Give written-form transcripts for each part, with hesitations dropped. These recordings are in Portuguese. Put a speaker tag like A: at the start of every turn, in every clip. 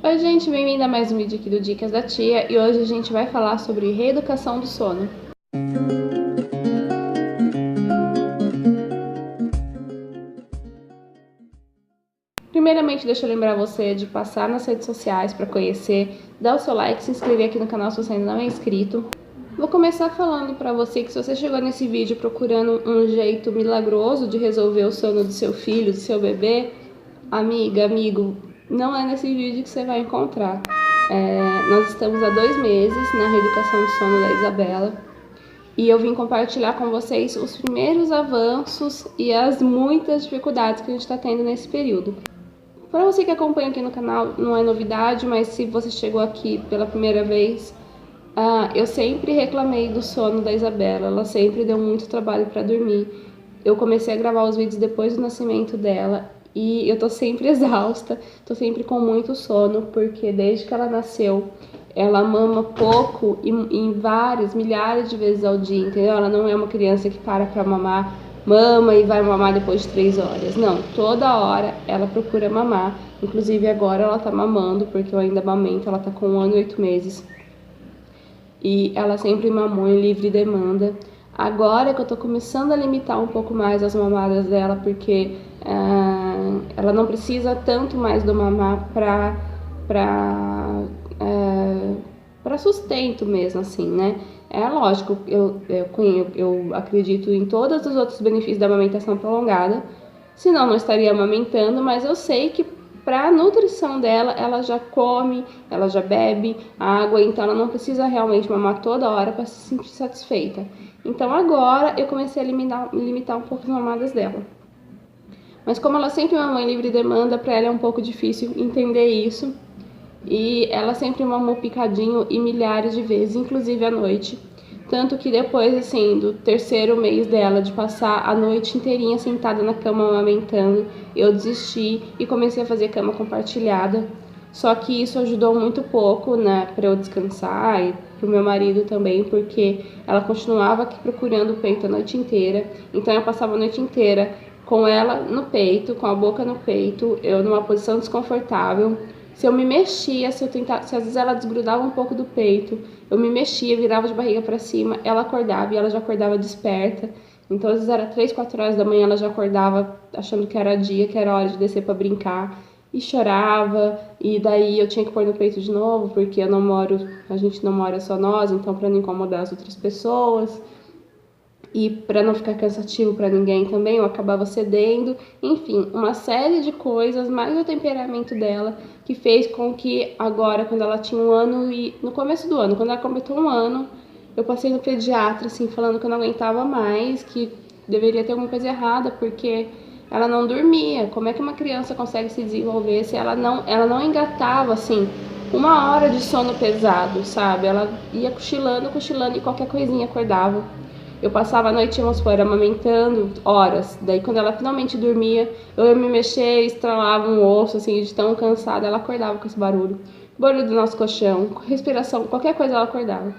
A: Oi gente, bem-vinda a mais um vídeo aqui do Dicas da Tia e hoje a gente vai falar sobre reeducação do sono. Primeiramente, deixa eu lembrar você de passar nas redes sociais para conhecer, dar o seu like, se inscrever aqui no canal se você ainda não é inscrito. Vou começar falando para você que se você chegou nesse vídeo procurando um jeito milagroso de resolver o sono do seu filho, do seu bebê, amiga, amigo, não é nesse vídeo que você vai encontrar. Nós estamos há 2 meses na reeducação do sono da Isabela e eu vim compartilhar com vocês os primeiros avanços e as muitas dificuldades que a gente está tendo nesse período. Para você que acompanha aqui no canal, não é novidade, mas se você chegou aqui pela primeira vez, eu sempre reclamei do sono da Isabela, ela sempre deu muito trabalho para dormir. Eu comecei a gravar os vídeos depois do nascimento dela e eu tô sempre exausta, tô sempre com muito sono, porque desde que ela nasceu, ela mama pouco e em várias, milhares de vezes ao dia, entendeu? Ela não é uma criança que para pra mamar, mama e vai mamar depois de 3 horas. Não, toda hora ela procura mamar. Inclusive agora ela tá mamando, porque eu ainda amamento, ela tá com 1 ano e 8 meses. E ela sempre mamou em livre demanda. Agora que eu tô começando a limitar um pouco mais as mamadas dela, porque ela não precisa tanto mais do mamar para sustento mesmo, assim, né? É lógico, eu acredito em todos os outros benefícios da amamentação prolongada, senão não estaria amamentando, mas eu sei que para a nutrição dela, ela já come, ela já bebe água, então ela não precisa realmente mamar toda hora para se sentir satisfeita. Então agora eu comecei a limitar um pouco as mamadas dela. Mas como ela sempre mamou em livre demanda, para ela é um pouco difícil entender isso. E ela sempre mamou picadinho e milhares de vezes, inclusive à noite. Tanto que depois, assim, do 3º mês dela, de passar a noite inteirinha sentada na cama amamentando, eu desisti e comecei a fazer cama compartilhada. Só que isso ajudou muito pouco, né, pra eu descansar e pro meu marido também, porque ela continuava aqui procurando o peito a noite inteira. Então eu passava a noite inteira com ela no peito, com a boca no peito, eu numa posição desconfortável. Se eu me mexia, se às vezes ela desgrudava um pouco do peito, eu me mexia, virava de barriga para cima, ela acordava e ela já acordava desperta. Então, às vezes era 3, 4 horas da manhã, ela já acordava achando que era dia, que era hora de descer para brincar e chorava. E daí eu tinha que pôr no peito de novo, porque a gente não mora só nós, então para não incomodar as outras pessoas. E para não ficar cansativo para ninguém também, eu acabava cedendo. Enfim, uma série de coisas, mais o temperamento dela, que fez com que agora, quando ela tinha 1 ano e no começo do ano, quando ela completou 1 ano, eu passei no pediatra, assim, falando que eu não aguentava mais, que deveria ter alguma coisa errada, porque ela não dormia. Como é que uma criança consegue se desenvolver se ela não engatava, assim, 1 hora de sono pesado, sabe? Ela ia cochilando e qualquer coisinha acordava. Eu passava a noite, vamos supor, amamentando horas. Daí, quando ela finalmente dormia, eu ia me mexer, estralava um osso, assim, de tão cansada. Ela acordava com esse barulho. Barulho do nosso colchão, respiração, qualquer coisa ela acordava.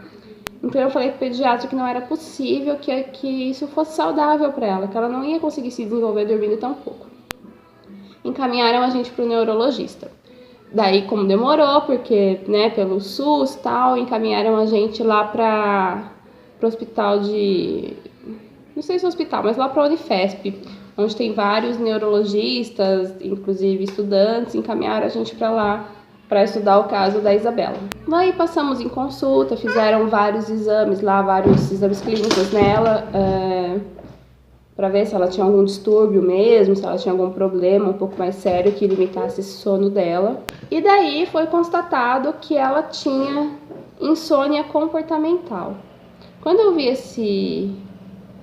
A: Então, eu falei pro pediatra que não era possível que isso fosse saudável para ela, que ela não ia conseguir se desenvolver dormindo tão pouco. Encaminharam a gente pro neurologista. Daí, como demorou, porque, né, pelo SUS e tal, encaminharam a gente lá pro hospital não sei se é hospital, mas lá para a Unifesp, onde tem vários neurologistas, inclusive estudantes, encaminharam a gente para lá para estudar o caso da Isabela. Daí passamos em consulta, fizeram vários exames lá, vários exames clínicos nela, para ver se ela tinha algum distúrbio mesmo, se ela tinha algum problema um pouco mais sério que limitasse esse sono dela. E daí foi constatado que ela tinha insônia comportamental. Quando eu vi esse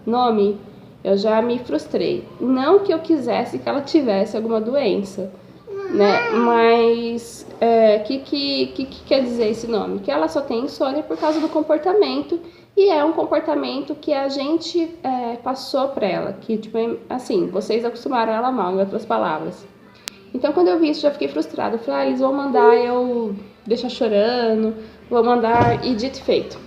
A: nome, eu já me frustrei. Não que eu quisesse que ela tivesse alguma doença, né? Mas que quer dizer esse nome? Que ela só tem insônia por causa do comportamento, e é um comportamento que a gente passou pra ela, que tipo, assim, vocês acostumaram ela mal, em outras palavras. Então quando eu vi isso, já fiquei frustrada. Eu falei, eles vão mandar eu deixar chorando, vou mandar, e dito e feito.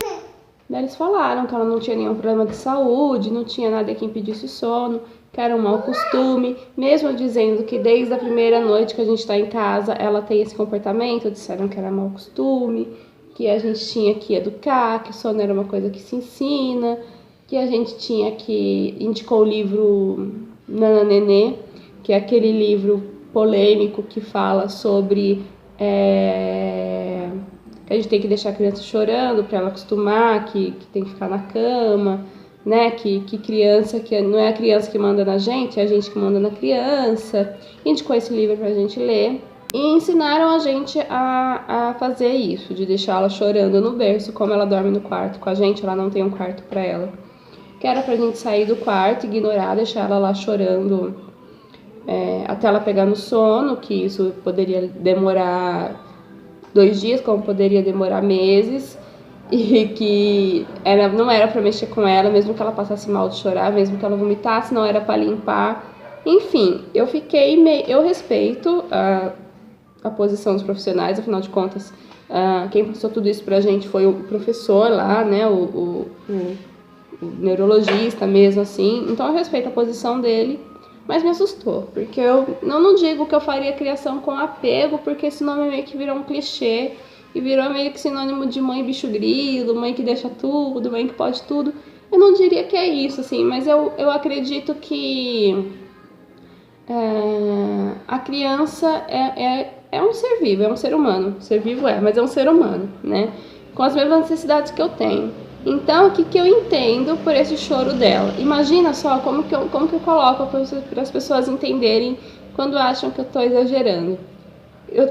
A: Daí eles falaram que ela não tinha nenhum problema de saúde, não tinha nada que impedisse o sono, que era um mau costume, mesmo dizendo que desde a primeira noite que a gente está em casa, ela tem esse comportamento, disseram que era mau costume, que a gente tinha que educar, que o sono era uma coisa que se ensina, que a gente tinha que... Indicou o livro Nana Nenê, que é aquele livro polêmico que fala sobre que a gente tem que deixar a criança chorando para ela acostumar, que tem que ficar na cama, né? Que criança, que não é a criança que manda na gente, é a gente que manda na criança. Indicou esse livro pra gente ler. E ensinaram a gente a fazer isso, de deixar ela chorando no berço, como ela dorme no quarto com a gente, ela não tem um quarto para ela. Que era pra gente sair do quarto, ignorar, deixar ela lá chorando até ela pegar no sono, que isso poderia demorar 2 dias, como poderia demorar meses, e que não era pra mexer com ela, mesmo que ela passasse mal de chorar, mesmo que ela vomitasse, não era pra limpar. Enfim, eu respeito a posição dos profissionais, afinal de contas, quem passou tudo isso pra gente foi o professor lá, né, o neurologista mesmo, assim. Então eu respeito a posição dele, mas me assustou, porque eu não digo que eu faria criação com apego, porque esse nome meio que virou um clichê e virou meio que sinônimo de mãe bicho grilo, mãe que deixa tudo, mãe que pode tudo. Eu não diria que é isso, assim, mas eu acredito que a criança é um ser vivo, é um ser humano. Ser vivo mas é um ser humano, né? Com as mesmas necessidades que eu tenho. Então, o que eu entendo por esse choro dela? Imagina só como que eu coloco para as pessoas entenderem quando acham que eu estou exagerando.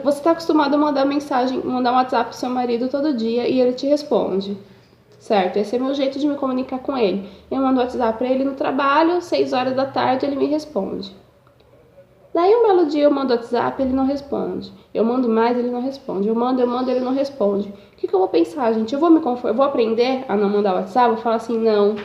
A: Você está acostumado a mandar um WhatsApp pro seu marido todo dia e ele te responde, certo? Esse é o meu jeito de me comunicar com ele. Eu mando WhatsApp para ele no trabalho, 6 horas da tarde ele me responde. Daí um belo dia eu mando WhatsApp, ele não responde. Eu mando mais, ele não responde. Eu mando, ele não responde. O que eu vou pensar, gente? Eu vou aprender a não mandar WhatsApp, vou falar assim, não,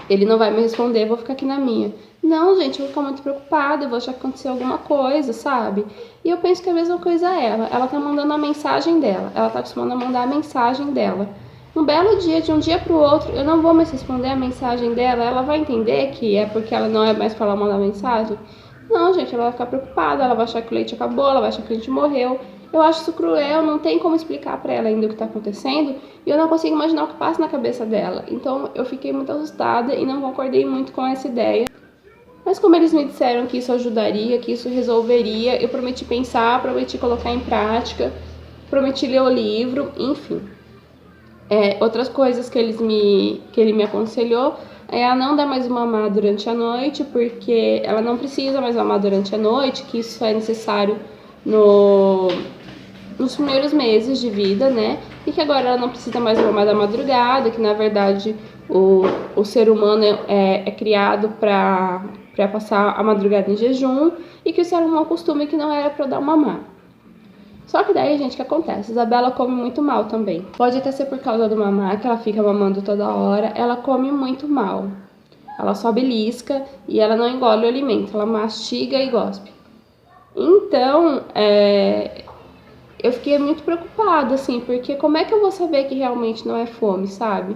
A: ele não vai me responder, eu vou ficar aqui na minha. Não, gente, eu vou ficar muito preocupada, eu vou achar que aconteceu alguma coisa, sabe? E eu penso que a mesma coisa é ela. Ela tá mandando a mensagem dela, ela tá acostumando a mandar a mensagem dela. Um belo dia, de um dia pro outro, eu não vou mais responder a mensagem dela, ela vai entender que é porque ela não é mais pra ela mandar mensagem? Não, gente, ela vai ficar preocupada, ela vai achar que o leite acabou, ela vai achar que a gente morreu. Eu acho isso cruel, não tem como explicar pra ela ainda o que tá acontecendo, e eu não consigo imaginar o que passa na cabeça dela. Então eu fiquei muito assustada e não concordei muito com essa ideia. Mas como eles me disseram que isso ajudaria, que isso resolveria, eu prometi pensar, prometi colocar em prática, prometi ler o livro, enfim. Outras coisas que ele me aconselhou é a não dar mais mamar durante a noite, porque ela não precisa mais mamar durante a noite, que isso é necessário nos primeiros meses de vida, né? E que agora ela não precisa mais mamar da madrugada, que na verdade o ser humano é criado para passar a madrugada em jejum, e que isso era um mau costume que não era para dar mamar. Só que daí, gente, o que acontece? Isabela come muito mal também. Pode até ser por causa do mamar, que ela fica mamando toda hora. Ela come muito mal. Ela só belisca e ela não engole o alimento. Ela mastiga e gospe. Então, eu fiquei muito preocupada, assim, porque como é que eu vou saber que realmente não é fome, sabe?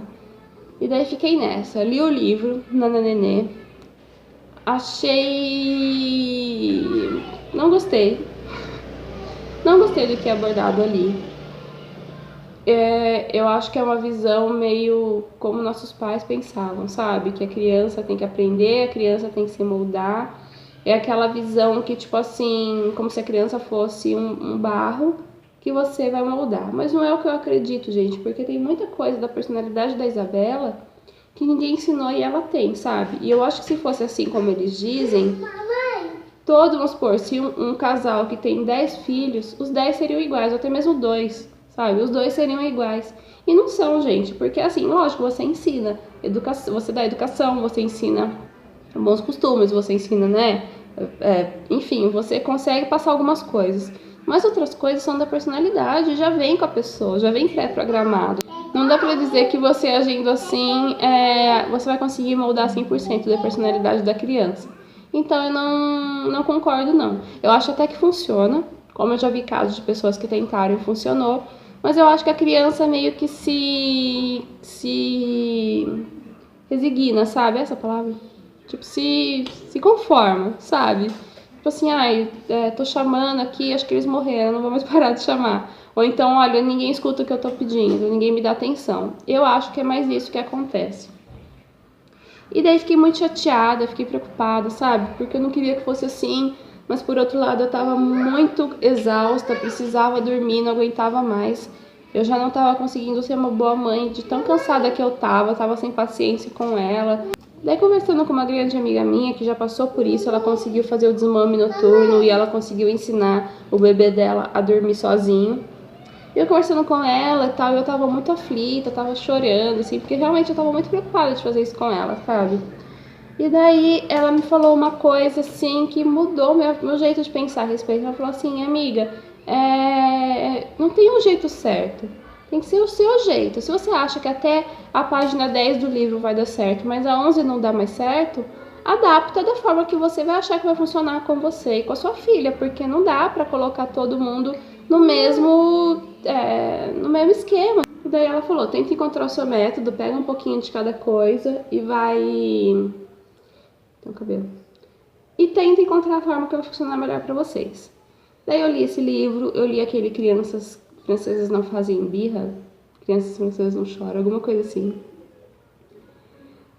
A: E daí fiquei nessa. Li o livro, Nana Nenê. Não gostei. Não gostei do que é abordado ali. Eu acho que é uma visão meio como nossos pais pensavam, sabe? Que a criança tem que aprender, a criança tem que se moldar. É aquela visão que, tipo assim, como se a criança fosse um barro que você vai moldar. Mas não é o que eu acredito, gente, porque tem muita coisa da personalidade da Isabela que ninguém ensinou e ela tem, sabe? E eu acho que se fosse assim como eles dizem... vamos supor, se um casal que tem 10 filhos, os 10 seriam iguais, ou até mesmo 2, sabe? Os 2 seriam iguais. E não são, gente, porque assim, lógico, você ensina, você dá educação, você ensina bons costumes, você ensina, né? Enfim, você consegue passar algumas coisas. Mas outras coisas são da personalidade, já vem com a pessoa, já vem pré-programado. Não dá pra dizer que você agindo assim, você vai conseguir moldar 100% da personalidade da criança. Então eu não concordo, não. Eu acho até que funciona, como eu já vi casos de pessoas que tentaram e funcionou, mas eu acho que a criança meio que se resigna, sabe essa palavra? Tipo, se conforma, sabe? Tipo assim, ai, tô chamando aqui, acho que eles morreram, não vou mais parar de chamar. Ou então, olha, ninguém escuta o que eu tô pedindo, ninguém me dá atenção. Eu acho que é mais isso que acontece. E daí fiquei muito chateada, fiquei preocupada, sabe? Porque eu não queria que fosse assim, mas por outro lado eu tava muito exausta, precisava dormir, não aguentava mais. Eu já não tava conseguindo ser uma boa mãe, de tão cansada que eu tava sem paciência com ela. Daí conversando com uma grande amiga minha que já passou por isso, ela conseguiu fazer o desmame noturno e ela conseguiu ensinar o bebê dela a dormir sozinho. Eu conversando com ela e tal, eu tava muito aflita, tava chorando, assim, porque realmente eu tava muito preocupada de fazer isso com ela, sabe? E daí ela me falou uma coisa, assim, que mudou meu jeito de pensar a respeito. Ela falou assim, amiga, não tem um jeito certo, tem que ser o seu jeito. Se você acha que até a página 10 do livro vai dar certo, mas a 11 não dá mais certo, adapta da forma que você vai achar que vai funcionar com você e com a sua filha, porque não dá pra colocar todo mundo no mesmo esquema. E daí ela falou, tenta encontrar o seu método, pega um pouquinho de cada coisa e vai... Tem um cabelo. E tenta encontrar a forma que vai funcionar melhor pra vocês. Daí eu li esse livro, eu li aquele Crianças Francesas Não Fazem Birra, Crianças Francesas Não Choram, alguma coisa assim.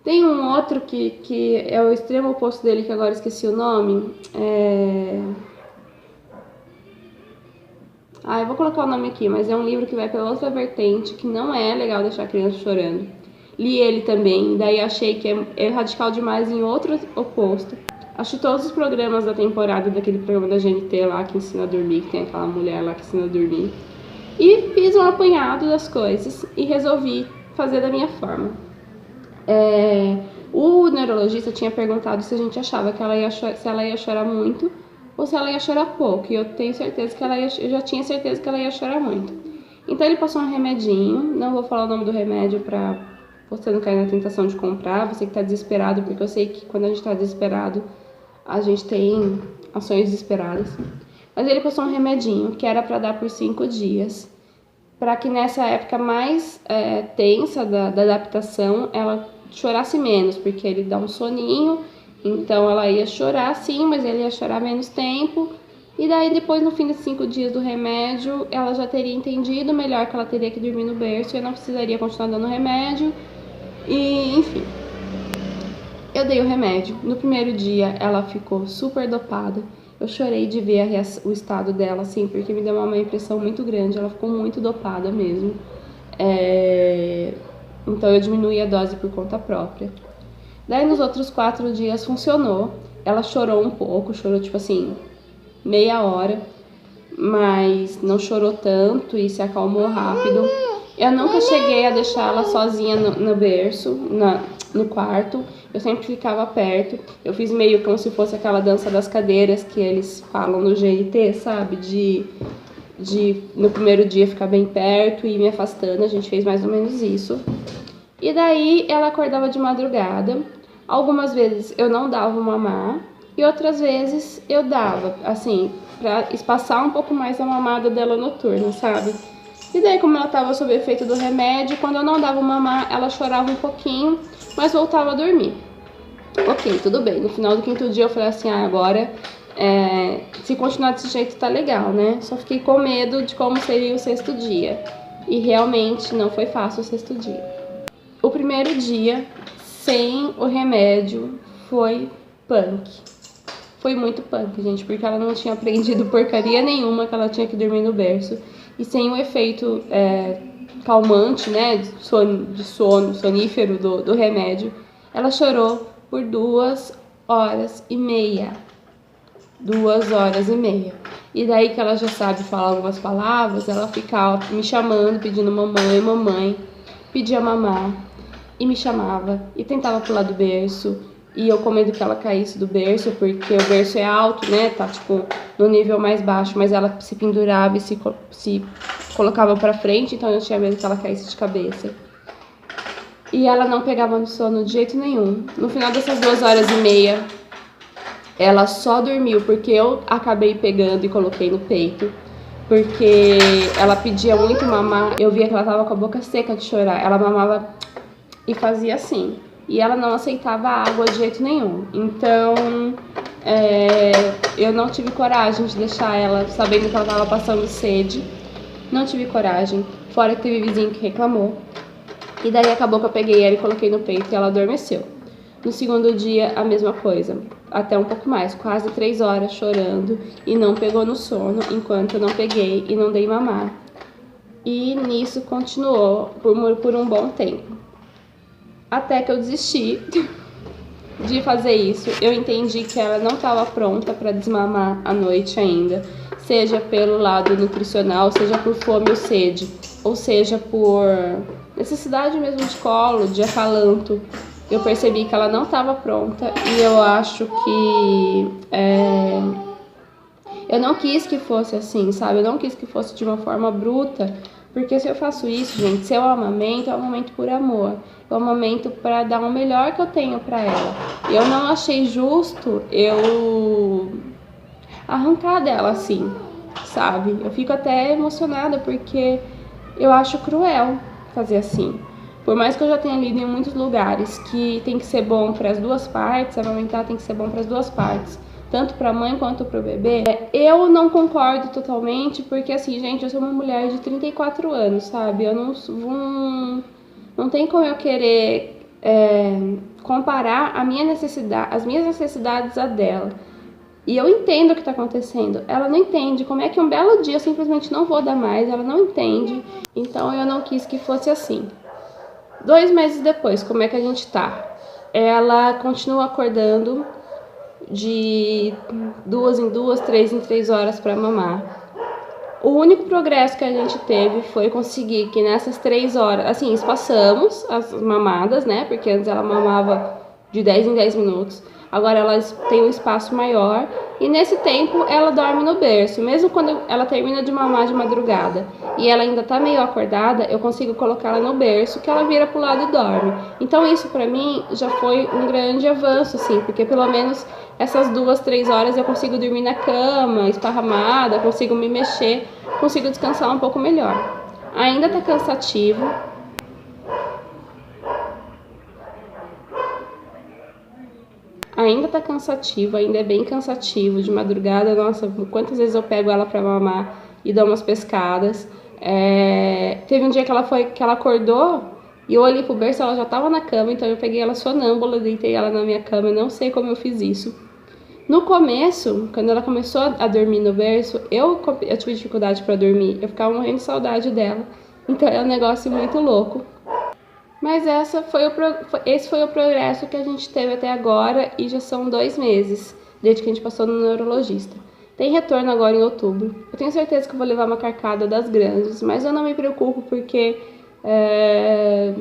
A: Tem um outro que é o extremo oposto dele, que agora esqueci o nome. Eu vou colocar o nome aqui, mas é um livro que vai pela outra vertente, que não é legal deixar a criança chorando. Li ele também, daí achei que é radical demais em outro oposto. Assisti todos os programas da temporada daquele programa da GNT lá, que ensina a dormir, que tem aquela mulher lá que ensina a dormir. E fiz um apanhado das coisas e resolvi fazer da minha forma. O neurologista tinha perguntado se a gente achava que se ela ia chorar muito ou se ela ia chorar pouco. E eu tenho certeza que eu já tinha certeza que ela ia chorar muito. Então ele passou um remedinho, não vou falar o nome do remédio pra você não cair na tentação de comprar, você que tá desesperado, porque eu sei que quando a gente tá desesperado, a gente tem ações desesperadas. Mas ele passou um remedinho que era pra dar por 5 dias, para que nessa época mais tensa da adaptação, ela chorasse menos, porque ele dá um soninho, então ela ia chorar sim, mas ele ia chorar menos tempo. E daí depois, no fim dos 5 dias do remédio, ela já teria entendido melhor que ela teria que dormir no berço e não precisaria continuar dando remédio. E enfim, eu dei o remédio. No primeiro dia ela ficou super dopada. Eu chorei de ver o estado dela, assim, porque me deu uma impressão muito grande. Ela ficou muito dopada mesmo. Então eu diminuí a dose por conta própria. Daí nos outros 4 dias funcionou. Ela chorou um pouco, chorou tipo assim, meia hora, mas não chorou tanto e se acalmou rápido. Eu nunca cheguei a deixar ela sozinha no berço, no quarto. Eu sempre ficava perto. Eu fiz meio como se fosse aquela dança das cadeiras que eles falam no GNT, sabe? De no primeiro dia ficar bem perto e ir me afastando. A gente fez mais ou menos isso. E daí ela acordava de madrugada. Algumas vezes eu não dava o mamar e outras vezes eu dava, assim, pra espaçar um pouco mais a mamada dela noturna, sabe? E daí, como ela tava sob efeito do remédio, quando eu não dava o mamar, ela chorava um pouquinho, mas voltava a dormir. Ok, tudo bem. No final do 5º dia eu falei assim, agora, se continuar desse jeito tá legal, né? Só fiquei com medo de como seria o 6º dia. E realmente não foi fácil o 6º dia. O primeiro dia, sem o remédio, foi punk. Foi muito punk, gente, porque ela não tinha aprendido porcaria nenhuma que ela tinha que dormir no berço. E sem o efeito calmante, né, de sono, sonífero do remédio, ela chorou por 2h30. 2h30. E daí que ela já sabe falar algumas palavras, ela ficava me chamando, pedindo mamãe, mamãe, pedia mamar, e me chamava, e tentava pular do berço, e eu com medo que ela caísse do berço, porque o berço é alto, né, tá tipo no nível mais baixo, mas ela se pendurava e se colocava pra frente, então eu tinha medo que ela caísse de cabeça. E ela não pegava no sono de jeito nenhum. No final dessas 2h30, ela só dormiu porque eu acabei pegando e coloquei no peito, porque ela pedia muito mamar. Eu via que ela tava com a boca seca de chorar. Ela mamava e fazia assim. e ela não aceitava água de jeito nenhum. Então, eu não tive coragem de deixar ela, sabendo que ela estava passando sede. Não tive coragem, fora que teve vizinho que reclamou. E daí acabou que eu peguei ela e coloquei no peito e ela adormeceu. No segundo dia, a mesma coisa, até um pouco mais, quase 3 horas chorando e não pegou no sono enquanto eu não peguei e não dei mamar. E nisso continuou por um bom tempo. Até que eu desisti de fazer isso. Eu entendi que ela não estava pronta para desmamar à noite ainda, seja pelo lado nutricional, seja por fome ou sede, ou seja por necessidade mesmo de colo, de acalanto. Eu percebi que ela não estava pronta e eu acho que eu não quis que fosse assim, sabe? Eu não quis que fosse de uma forma bruta, porque se eu faço isso, gente, se eu amamento, eu amamento por amor. Eu amamento para dar o melhor que eu tenho para ela. E eu não achei justo eu arrancar dela assim, sabe? Eu fico até emocionada porque eu acho cruel fazer assim. Por mais que eu já tenha lido em muitos lugares que tem que ser bom para as duas partes, amamentar tem que ser bom para as duas partes, tanto para a mãe quanto para o bebê, eu não concordo totalmente, porque assim, gente, eu sou uma mulher de 34 anos, sabe? Eu não tem como eu querer comparar as minhas necessidades à dela. E eu entendo o que está acontecendo. Ela não entende como é que um belo dia eu simplesmente não vou dar mais, ela não entende. Então eu não quis que fosse assim. 2 meses depois, como é que a gente tá? Ela continua acordando de 2 em 2, 3 em 3 horas para mamar. O único progresso que a gente teve foi conseguir que nessas 3 horas, assim, espaçamos as mamadas, né? Porque antes ela mamava de 10 em 10 minutos. Agora ela tem um espaço maior e nesse tempo ela dorme no berço. Mesmo quando ela termina de mamar de madrugada e ela ainda tá meio acordada, eu consigo colocá-la no berço que ela vira pro lado e dorme. Então isso pra mim já foi um grande avanço, assim, porque pelo menos essas 2, 3 horas eu consigo dormir na cama, esparramada, consigo me mexer, consigo descansar um pouco melhor. Ainda tá cansativo. Ainda tá cansativo, ainda é bem cansativo. De madrugada, nossa, quantas vezes eu pego ela pra mamar e dou umas pescadas. Teve um dia que ela acordou e eu olhei pro berço, ela já tava na cama, então eu peguei ela sonâmbula, deitei ela na minha cama, eu não sei como eu fiz isso. No começo, quando ela começou a dormir no berço, eu tive dificuldade pra dormir, eu ficava morrendo de saudade dela. Então é um negócio muito louco. Mas esse foi o progresso que a gente teve até agora e já são 2 meses, desde que a gente passou no neurologista. Tem retorno agora em outubro. Eu tenho certeza que eu vou levar uma carcada das grandes, mas eu não me preocupo porque é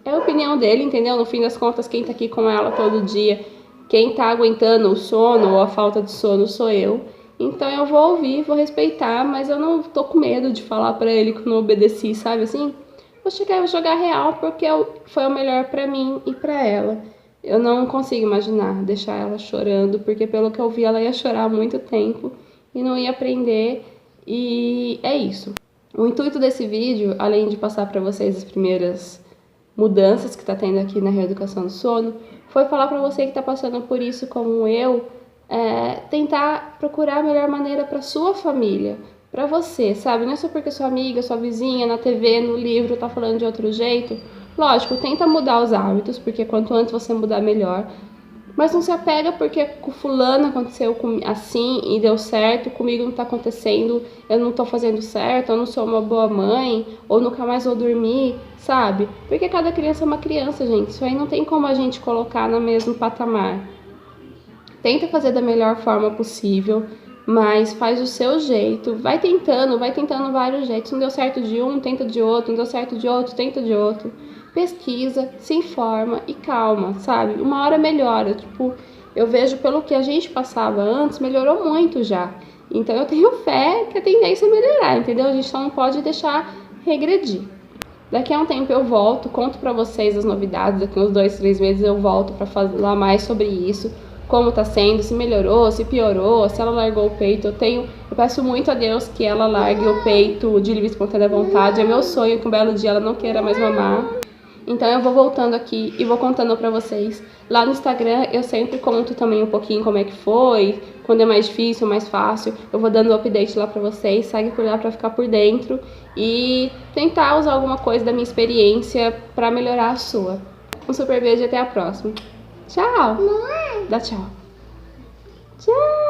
A: a opinião dele, entendeu? No fim das contas, quem tá aqui com ela todo dia, quem tá aguentando o sono ou a falta de sono sou eu. Então eu vou ouvir, vou respeitar, mas eu não tô com medo de falar pra ele que eu não obedeci, sabe assim? Vou chegar e vou jogar real porque foi o melhor pra mim e pra ela. Eu não consigo imaginar deixar ela chorando, porque pelo que eu vi ela ia chorar há muito tempo e não ia aprender, e é isso. O intuito desse vídeo, além de passar pra vocês as primeiras mudanças que tá tendo aqui na reeducação do sono, foi falar pra você que tá passando por isso como eu, tentar procurar a melhor maneira pra sua família, pra você, sabe? Não é só porque sua amiga, sua vizinha, na TV, no livro, tá falando de outro jeito. Lógico, tenta mudar os hábitos, porque quanto antes você mudar, melhor. Mas não se apega porque com fulano aconteceu assim e deu certo, comigo não tá acontecendo, eu não tô fazendo certo, eu não sou uma boa mãe, ou nunca mais vou dormir, sabe? Porque cada criança é uma criança, gente. Isso aí não tem como a gente colocar no mesmo patamar. Tenta fazer da melhor forma possível, mas faz do seu jeito, vai tentando vários jeitos. Não deu certo de um, tenta de outro, não deu certo de outro, tenta de outro. Pesquisa, se informa e calma, sabe? Uma hora melhora, tipo, eu vejo pelo que a gente passava antes, melhorou muito já. Então eu tenho fé que a tendência é melhorar, entendeu? A gente só não pode deixar regredir. Daqui a um tempo eu volto, conto pra vocês as novidades, daqui uns 2, 3 meses eu volto pra falar mais sobre isso. Como tá sendo, se melhorou, se piorou, se ela largou o peito. Eu peço muito a Deus que ela largue o peito de livre e espontânea vontade. É meu sonho que um belo dia ela não queira mais mamar. Então eu vou voltando aqui e vou contando pra vocês. Lá no Instagram eu sempre conto também um pouquinho como é que foi, quando é mais difícil, mais fácil. Eu vou dando update lá pra vocês, segue por lá pra ficar por dentro e tentar usar alguma coisa da minha experiência pra melhorar a sua. Um super beijo e até a próxima. Tchau! Dá tchau. Tchau!